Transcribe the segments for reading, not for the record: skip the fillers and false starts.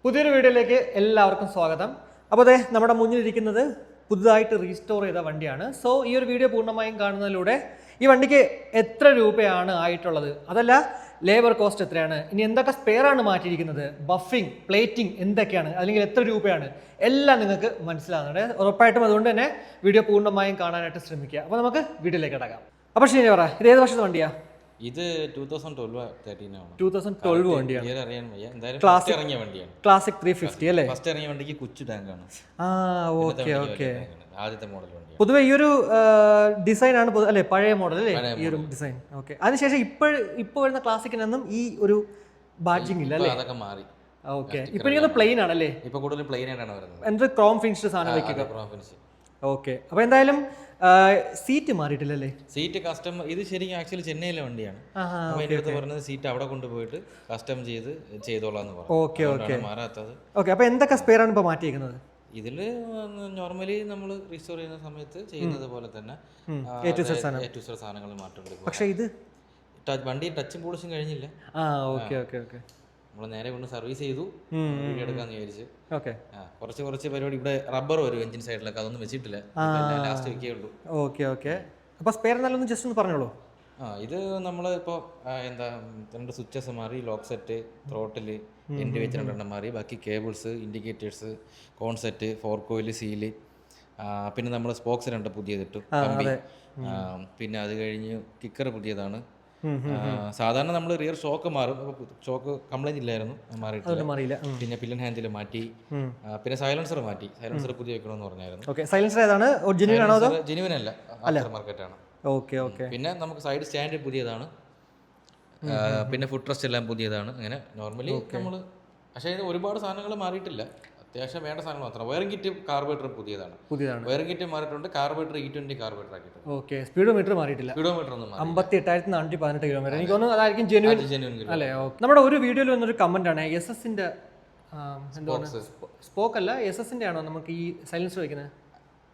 പുതിയൊരു വീഡിയോയിലേക്ക് എല്ലാവർക്കും സ്വാഗതം. അപ്പോൾ അതെ നമ്മുടെ മുന്നിലിരിക്കുന്നത് പുതുതായിട്ട് റീസ്റ്റോർ ചെയ്ത വണ്ടിയാണ്. സോ ഈ ഒരു വീഡിയോ പൂർണ്ണമായും കാണുന്നതിലൂടെ ഈ വണ്ടിക്ക് എത്ര രൂപയാണ് ആയിട്ടുള്ളത്, അതല്ല ലേബർ കോസ്റ്റ് എത്രയാണ്, ഇനി എന്തൊക്കെ സ്പെയറാണ് മാറ്റിയിരിക്കുന്നത്, ബഫിംഗ് പ്ലേറ്റിംഗ് എന്തൊക്കെയാണ്, അല്ലെങ്കിൽ എത്ര രൂപയാണ്, എല്ലാം നിങ്ങൾക്ക് മനസ്സിലാകുന്നുണ്ട്. ഉറപ്പായിട്ടും അതുകൊണ്ട് തന്നെ വീഡിയോ പൂർണ്ണമായും കാണാനായിട്ട് ശ്രമിക്കുക. അപ്പോൾ നമുക്ക് വീഡിയോയിലേക്ക് കിടക്കാം. അപ്പോൾ ശരി പറ, ഇത് ഏത് വർഷത്തെ വണ്ടിയാണ്? ഇത് 2012 2012 വണ്ടിയാണ്. ക്ലാസിക് ഇറങ്ങിയ വണ്ടിയാണ്. ക്ലാസിക് 350 അല്ലേ? ഫസ്റ്റ് ഇറങ്ങിയ വണ്ടിക്ക് കൊച്ചു ടാങ്കാണ്. Okay okay. ആദ്യത്തെ മോഡൽ വണ്ടി. പൊതുവെ ഈ ഒരു ഡിസൈൻ ആണ് അല്ലെ, പഴയ മോഡൽ അല്ലേ ഈ ഒരു ഡിസൈൻ. ഓക്കെ. അതിനുശേഷം ഇപ്പോൾ വരുന്ന ക്ലാസിക്കിനൊന്നും ഈ ഒരു ബാഡ്ജിങ് ഇല്ല അല്ലേ? അതൊക്കെ മാറി. ഓക്കെ. ഇപ്പൊ എനിക്ക് പ്ലെയിൻ ആണല്ലേ? ഇപ്പൊ കൂടുതൽ പ്ലെയിൻ ആയിട്ടാണ് വരുന്നത്. എന്ത് ക്രോം ഫിനിഷ്ഡ് സാധനം വെക്കുക. ഓക്കെ. അപ്പൊ എന്തായാലും സീറ്റ് മാറിയിട്ടില്ലല്ലേ? സീറ്റ് കസ്റ്റം, ഇത് ശരിക്കും ആക്ച്വലി ചെന്നൈയിലെ വണ്ടിയാണ്. അപ്പൊ എന്റെ അടുത്ത് പറഞ്ഞത് സീറ്റ് അവിടെ കൊണ്ടുപോയിട്ട് കസ്റ്റം ചെയ്തോളാന്ന് പറഞ്ഞു. Okay okay. മാറാത്തത്. ഓക്കെ. അപ്പൊ എന്തൊക്കെ സ്പെയർ ആണ് ഇപ്പൊ മാറ്റിയിരിക്കുന്നത്? ഇതില് നോർമലി നമ്മൾ റീസ്റ്റോർ ചെയ്യുന്ന സമയത്ത് ചെയ്യുന്നത് പോലെ തന്നെ സാധനങ്ങൾ മാറ്റം. പക്ഷെ ഇത് വണ്ടി ടച്ചും പോളിഷും കഴിഞ്ഞില്ല. Okay okay okay. നമ്മൾ നേരെ കൊണ്ട് സർവീസ് ചെയ്തു, വീഡിയോ എടുക്കാന്ന് വിചാരിച്ചു. ഓക്കെ. കുറച്ച് പരിപാടി. ഇവിടെ റബ്ബർ വരും എഞ്ചിൻ സൈഡിലൊക്കെ, അതൊന്നും വെച്ചിട്ടില്ല, ലാസ്റ്റ് വെക്കേ ഉള്ളൂ. Okay okay. അപ്പൊ സ്പെയർ നല്ലൊന്ന് ജസ്റ്റ് ഒന്ന് പറഞ്ഞോളൂ. ഇത് നമ്മൾ ഇപ്പോൾ രണ്ട് സ്വിച്ചസ് മാറി, ലോക്ക് സെറ്റ്, ത്രോട്ടിൽ എൻഡ് വെച്ച് രണ്ടെണ്ണം മാറി, ബാക്കി കേബിൾസ്, ഇൻഡിക്കേറ്റേഴ്സ്, കോൺസെറ്റ്, ഫോർക്കോയിൽ, സീല്, പിന്നെ നമ്മൾ സ്പോക്സ് രണ്ട് പുതിയതിട്ടു, കമ്പി, പിന്നെ അത് കഴിഞ്ഞ് കിക്കർ പുതിയതാണ്. സാധാരണ നമ്മൾ റിയർ ഷോക്ക് മാറും, ഷോക്ക് കംപ്ലൈന്റ് ഇല്ലായിരുന്നു, മാറിയിട്ടില്ല. പിന്നെ പില്ലൻ ഹാൻഡിൽ മാറ്റി, പിന്നെ സൈലൻസർ മാറ്റി, സൈലൻസർ പുതിയ വെക്കണമെന്ന് പറഞ്ഞായിരുന്നു. സൈലൻസർ ഏതാണ്? ജെനുവിൻ അല്ല, ആഫ്റ്റർ മാർക്കറ്റ് ആണ്. പിന്നെ നമുക്ക് സൈഡ് സ്റ്റാൻഡ് പുതിയതാണ്, പിന്നെ ഫുഡ് റെസ്റ്റ് എല്ലാം പുതിയതാണ്. അങ്ങനെ നോർമലി നമ്മൾ, പക്ഷേ ഒരുപാട് സാധനങ്ങൾ മാറിയിട്ടില്ല, അത്യാവശ്യം വേണ്ട സാധനങ്ങൾ മാത്രം. വയറിംഗ് കിറ്റ് കാർബറേറ്റർ പുതിയതാണ്. വയറിംഗ് കിറ്റ് മാറിയിട്ടുണ്ട്, കാർബറേറ്റർ E20 കാർബറേറ്റർ ആക്കിയിട്ടുണ്ട്. ഓക്കെ. സ്പീഡോമീറ്റർ മാറിയിട്ടില്ല. സ്പീഡോമീറ്റർ ഒന്നും 58,418 കിലോമീറ്റർ. എനിക്ക് തോന്നുന്നു അതായിരിക്കും ജെനുവിൻ അല്ലേ? നമ്മുടെ ഒരു വീഡിയോയിൽ വന്നൊരു കമന്റ് ആണ്, SS-ന്റെ എന്താണ് സ്പോക്ക് അല്ല, SS-ന്റെ ആണോ നമുക്ക് ഈ സൈലൻസർ വെക്കുന്നത്?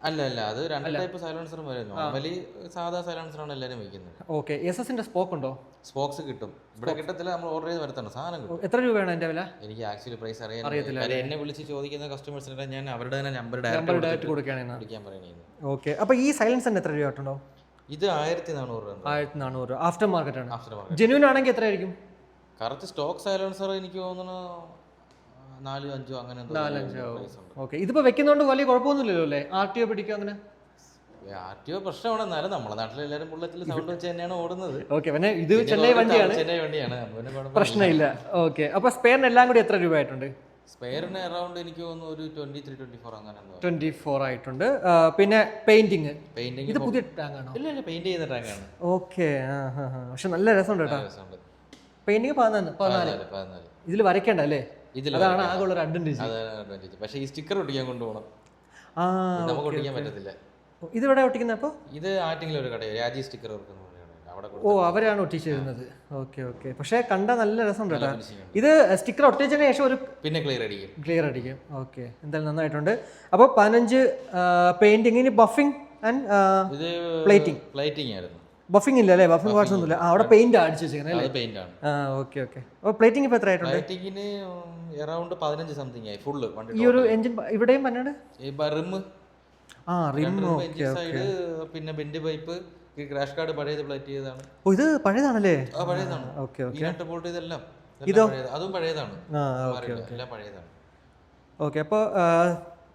അല്ല, അത് രണ്ട് ടൈപ്പ് സൈലൻസറും വരും. നോർമലി സാധാ സൈലൻസറാണ് എല്ലാവരും വെക്കുന്നത്. ഓക്കെ. SS-ന്റെ സ്പോക്ക് ഉണ്ടോ? സ്പോക്സ് കിട്ടും, ഇവിടെ കിട്ടത്തില്ല, നമ്മൾ ഓർഡർ ചെയ്ത് വരുത്താണ് സാധനം കിട്ടും. എത്ര രൂപയാണ് അതിന്റെ വില? എനിക്ക് ആക്ച്വലി പ്രൈസ് അറിയത്തില്ല. എന്നെ വിളിച്ച് ചോദിക്കുന്ന കസ്റ്റമേഴ്സിനെ ഞാൻ അവരുടെ തന്നെ നമ്പർ ഡയറക്റ്റ് വിളിക്കാൻ പറയുന്നത്. ഓക്കെ. അപ്പൊ ഈ സൈലൻസറിന് എത്ര രൂപ ആയിട്ടുണ്ടോ? ഇത് 1400 രൂപ. 1400 ആഫ്റ്റർ മാർക്കറ്റ് ആണ്. ജെന്യൂൻ ആണെങ്കിൽ എത്രയായിരിക്കും? കറക്റ്റ് സ്റ്റോക്ക് സൈലൻസർ എനിക്ക് തോന്നുന്നു 4-5 അങ്ങനെ. ഓക്കെ. ഇതിപ്പോ വെക്കുന്നോണ്ട് വലിയ കുഴപ്പമൊന്നുമില്ലല്ലോ അല്ലേ? RTO പിടിക്കും അങ്ങനെ? RTO പ്രശ്നമാണ്, എന്നാലും നമ്മുടെ നാട്ടിൽ എല്ലാവരും ബുള്ളറ്റിൽ സൗണ്ട് വെച്ച് തന്നെയാണ് ഓടുന്നത്. ഓക്കെ. പിന്നെ ഇത് ചെന്നൈ വണ്ടിയാണ്, പ്രശ്നമില്ല. ഓക്കെ. അപ്പൊ സ്പെയറിന് എല്ലാം കൂടി എത്ര രൂപ ആയിട്ടുണ്ട്? സ്പെയറിന് അറൗണ്ട് എനിക്ക് തോന്നുന്നു ഒരു 23-24 അങ്ങനെ 24 ആയിട്ടുണ്ട്. പിന്നെ പെയിന്റിങ് ഇത് പുതിയ ടാങ്ക് ആണോ? ഇല്ല, പെയിന്റ് ചെയ്യുന്ന ടാങ്കാണ്. ഓക്കെ. പക്ഷെ നല്ല രസമുണ്ട് കേട്ടോ. പെയിന്റിങ് 14 ഇതിൽ വരയ്ക്കണ്ട അല്ലേ? അതാണ് ആകെ ഉള്ള അഡ്വാൻറ്റേജ്. പക്ഷേ ഈ സ്റ്റിക്കർ ഒട്ടിക്കാൻ കൊണ്ടുപോകണം, നമുക്ക് ഒട്ടിക്കാൻ പറ്റത്തില്ല. ഇത് ഇവിടെ ഒട്ടിക്കുന്ന? അപ്പോൾ ഇത് ആറ്റിങ്ങിലെ ഒരു കടയാണ്, രാജി സ്റ്റിക്കർ അവിടെ. അവരാണ് ഒട്ടിച്ചു തരുന്നത്. Okay okay. പക്ഷെ കണ്ട നല്ല രസമുണ്ട് കേട്ടോ. ഇത് സ്റ്റിക്കർ ഒട്ടിച്ചതിന് ശേഷം ഒരു പിന്നെ ക്ലിയർ അടിക്കും. ഓക്കെ. എന്തായാലും നന്നായിട്ടുണ്ട്. അപ്പോൾ 15 പെയിന്റിങ്. ഇനി ബഫിംഗ് ആൻഡ് പ്ലേറ്റിംഗ് ആയിരുന്നു. ബഫിംഗ് ഇല്ല അല്ലേ? ബഫിംഗ് പാർട്സ് ഒന്നുമില്ല. അവിടെ പെയിന്റ് അടിച്ചു വെച്ചേക്കുന്നത് പെയിന്റ് ആണ്. Okay okay. അപ്പോൾ പ്ലേറ്റിംഗ് ഇപ്പോൾ എത്ര ആയിട്ടുണ്ട്? പ്ലേറ്റിംഗിന് അറൗണ്ട് 15 സംതിങ് ആയി ഫുള്ള്. ഈ ഒരു എഞ്ചിൻ ഇവിടെയും പന്നാണ് റിം സൈഡ്, പിന്നെ ബെൻഡ് പൈപ്പ്, ക്രാഷ് കാർഡ് പഴയത് പ്ലേറ്റ് ചെയ്തതാണ്. ഇത് പഴയതാണല്ലേ? പഴയതാണ്. Okay okay. നട്ട് ബോൾട്ട് ഇതെല്ലാം അതും പഴയതാണ്, എല്ലാം പഴയതാണ്. ഓക്കെ. അപ്പോൾ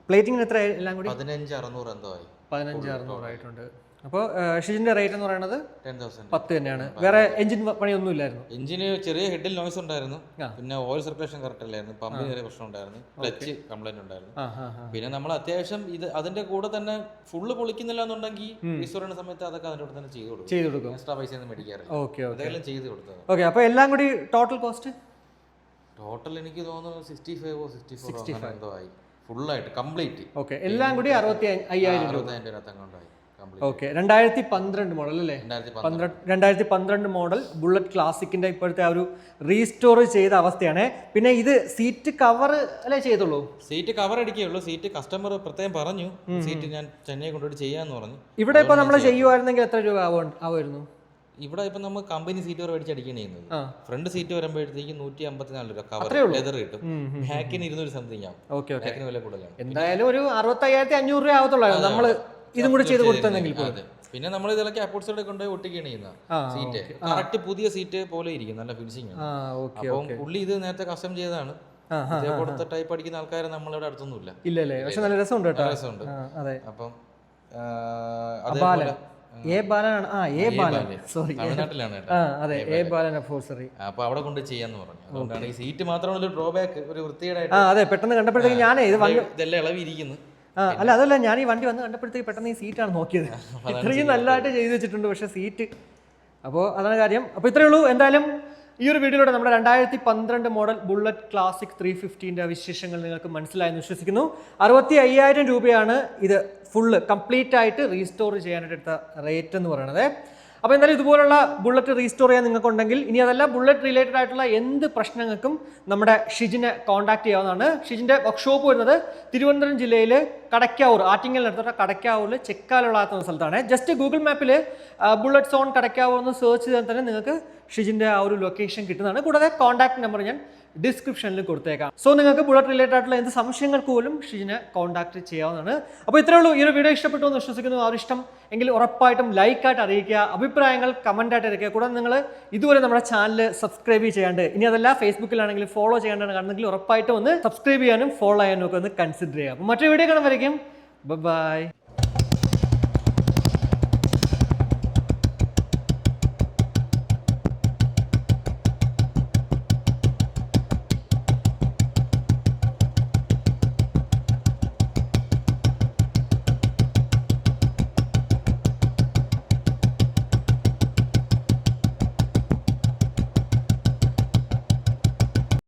പ്ലേറ്റിംഗിന് എത്ര എല്ലാം കൂടി? 15,600 എന്തോ ആയി. 15,600 ആയിട്ടുണ്ട്. അപ്പോൾ ഷിജിന്റെ റേറ്റ് എന്ന് പറയുന്നത് 10,000 തന്നെയാണ്. വേറെ എഞ്ചിൻ പണിയൊന്നും ഇല്ലായിരുന്നു? എഞ്ചിന് ചെറിയ ഹെഡിൽ നോയ്സ് ഉണ്ടായിരുന്നു, പിന്നെ ഓയിൽ സർക്കുലേഷൻ കറക്റ്റ് അല്ലായിരുന്നു, പമ്പിന് ചെറിയ പ്രശ്നം ഉണ്ടായിരുന്നു, ക്ലച്ച് കംപ്ലൈന്റ് ഉണ്ടായിരുന്നു. പിന്നെ നമ്മൾ അത്യാവശ്യം ഇത് അതിന്റെ കൂടെ തന്നെ ഫുള്ള് പൊളിക്കുന്നില്ല എന്നുണ്ടെങ്കിൽ റീസ്റ്റോറിന്റെ സമയത്ത് അതൊക്കെ അതിന്റെ കൂടെ തന്നെ ചെയ്ത് കൊടുക്കും. എക്സ്ട്രാ പൈസ ഒന്നും മേടിക്കാറില്ല. അതെല്ലാം ചെയ്ത് കൊടുത്തത്. ഓക്കെ. അപ്പോൾ എല്ലാം കൂടി ടോട്ടൽ കോസ്റ്റ് എനിക്ക് തോന്നുന്നു 65-64 എന്തോ ആയി ഫുള്ളായിട്ട് കംപ്ലീറ്റ്. ഓക്കെ. എല്ലാം കൂടി 65,000 രൂപ. ഓക്കെ. 2012 മോഡൽ അല്ലേ? 2012 മോഡൽ ബുള്ളറ്റ് ക്ലാസിക്കിന്റെ ഇപ്പോഴത്തെ ആ ഒരു റീസ്റ്റോർ ചെയ്ത അവസ്ഥയാണ്. പിന്നെ ഇത് സീറ്റ് കവർ അല്ലേ ചെയ്തുള്ളൂ? സീറ്റ് കവർ അടിക്കുകയുള്ളൂ. സീറ്റ് കസ്റ്റമർ പ്രത്യേകം പറഞ്ഞു, സീറ്റ് ഞാൻ ചെന്നൈ കൊണ്ടുപോയി ചെയ്യാന്ന് പറഞ്ഞു. ഇവിടെ ഇപ്പൊ നമ്മൾ ചെയ്യുമായിരുന്നെങ്കിൽ എത്ര രൂപ ആവുമായിരുന്നു? ഇവിടെ ഇപ്പൊ നമ്മൾ കമ്പനി സീറ്റ് വരെ മേടിച്ച് അടിക്കുകയാണ് ചെയ്യുന്നത്. ഫ്രണ്ട് സീറ്റ് വരുമ്പോഴത്തേക്ക് 154 രൂപ കവർ ലെതർ കിട്ടും. ബാക്കിന് 200 സംതിങ് ആവും. ബാക്കിന് വില കൂടുതലാണ്. എന്തായാലും ഒരു 65,500 രൂപ ആവത്തുള്ളൂ നമ്മള് ഇതും കൂടി ചെയ്ത് കൊടുത്തെങ്കിൽ. പിന്നെ നമ്മൾ ഇതൊക്കെ അപ്പോട്ട്സൈഡ് കൊണ്ടുപോയി ഒട്ടിക്കുകയാണ് ചെയ്യുന്ന സീറ്റ്. കറക്റ്റ് പുതിയ സീറ്റ് പോലെ ഇരിക്കും, നല്ല ഫിനിഷിംഗ് ആണ്. അപ്പം പുള്ളി ഇത് നേരത്തെ കസ്റ്റം ചെയ്തതാണ്. കൊടുത്ത ടൈപ്പ് അടിക്കുന്ന ആൾക്കാരെ നമ്മളിവിടെ അടുത്തൊന്നുമില്ല. ഇല്ലല്ലേ? പക്ഷെ നല്ല രസമുണ്ട് കേട്ടോ. രസമുണ്ട്. അപ്പം തമിഴ്നാട്ടിലാണ് അപ്പൊ അവിടെ കൊണ്ട് ചെയ്യാന്ന് പറഞ്ഞു. അതുകൊണ്ടാണ് ഈ സീറ്റ് മാത്രമാണ് ഒരു ഡ്രോബാക്ക്, ഒരു വൃത്തിയുടെ. അതെ, പെട്ടെന്ന് കണ്ടപ്പോഴത്തേക്ക് ഞാനേ ഇതെല്ലാം ഇളവിയിരിക്കുന്നു. അല്ല, അതല്ല, ഞാൻ ഈ വണ്ടി വന്ന് കണ്ടപ്പോഴത്തേക്ക് പെട്ടെന്ന് ഈ സീറ്റാണ് നോക്കിയത്. ഇത്രയും നല്ലതായിട്ട് ചെയ്ത് വെച്ചിട്ടുണ്ട്, പക്ഷെ സീറ്റ്. അപ്പോൾ അതാണ് കാര്യം. അപ്പോൾ ഇത്രയേ ഉള്ളൂ. എന്തായാലും ഈ ഒരു വീഡിയോയിലൂടെ നമ്മുടെ 2012 മോഡൽ ബുള്ളറ്റ് ക്ലാസിക് 350ന്റെ വിശേഷങ്ങൾ നിങ്ങൾക്ക് മനസ്സിലായെന്ന് വിശ്വസിക്കുന്നു. 65,000 രൂപയാണ് ഇത് ഫുള്ള് കംപ്ലീറ്റ് ആയിട്ട് റീസ്റ്റോർ ചെയ്യാനായിട്ട് എടുത്ത റേറ്റ് എന്ന് പറയുന്നത്. അപ്പോൾ എന്തായാലും ഇതുപോലുള്ള ബുള്ളറ്റ് റീസ്റ്റോർ ചെയ്യാൻ നിങ്ങൾക്കുണ്ടെങ്കിൽ, ഇനി അതല്ല ബുള്ളറ്റ് റിലേറ്റഡ് ആയിട്ടുള്ള എന്ത് പ്രശ്നങ്ങൾക്കും നമ്മുടെ ഷിജിനെ കോൺടാക്ട് ചെയ്യാവുന്നതാണ്. ഷിജിൻ്റെ വർക്ക്ഷോപ്പ് വരുന്നത് തിരുവനന്തപുരം ജില്ലയിൽ കടയ്ക്കാവൂർ, ആറ്റിങ്ങലിനടുത്തുള്ള കടയ്ക്കാവൂരിൽ ചെക്കാലുള്ളാത്ത എന്ന സ്ഥലത്താണ്. ജസ്റ്റ് ഗൂഗിൾ മാപ്പിൽ ബുള്ളറ്റ് സോൺ കടയ്ക്കാവൂർ എന്ന് സെർച്ച് ചെയ്താൽ തന്നെ നിങ്ങൾക്ക് ഷിജിൻ്റെ ആ ഒരു ലൊക്കേഷൻ കിട്ടുന്നതാണ്. കൂടാതെ കോൺടാക്ട് നമ്പർ ഞാൻ ഡിസ്ക്രിപ്ഷനിൽ കൊടുത്തേക്കാം. സോ നിങ്ങൾക്ക് ബുള്ളറ്റ് റിലേറ്റഡ് ആയിട്ടുള്ള എന്ത് സംശയങ്ങൾക്ക് പോലും ഷിജിനെ കോൺടാക്ട് ചെയ്യാവുന്നതാണ്. അപ്പോൾ ഇത്രയേ ഉള്ളൂ. ഈ ഒരു വീഡിയോ ഇഷ്ടപ്പെട്ടു എന്ന് വിശ്വസിക്കുന്നു. ആ ഒരു ഇഷ്ടം എങ്കിൽ ഉറപ്പായിട്ടും ലൈക്കായിട്ട് അറിയിക്കുക, അഭിപ്രായങ്ങൾ കമൻ്റായിട്ട് അറിയിക്കുക. കൂടാതെ നിങ്ങൾ ഇതുവരെ നമ്മുടെ ചാനൽ സബ്സ്ക്രൈബ് ചെയ്യാണ്ട്, ഇനി അതല്ല ഫേസ്ബുക്കിലാണെങ്കിൽ ഫോളോ ചെയ്യാണ്ടാണ് കാണുന്നെങ്കിൽ ഉറപ്പായിട്ടും ഒന്ന് സബ്സ്ക്രൈബ് ചെയ്യാനും ഫോളോ ചെയ്യാനും ഒക്കെ ഒന്ന് കൺസിഡർ ചെയ്യുക. അപ്പോൾ മറ്റൊരു വീഡിയോ കാണുമ്പോഴേക്കും ബൈ.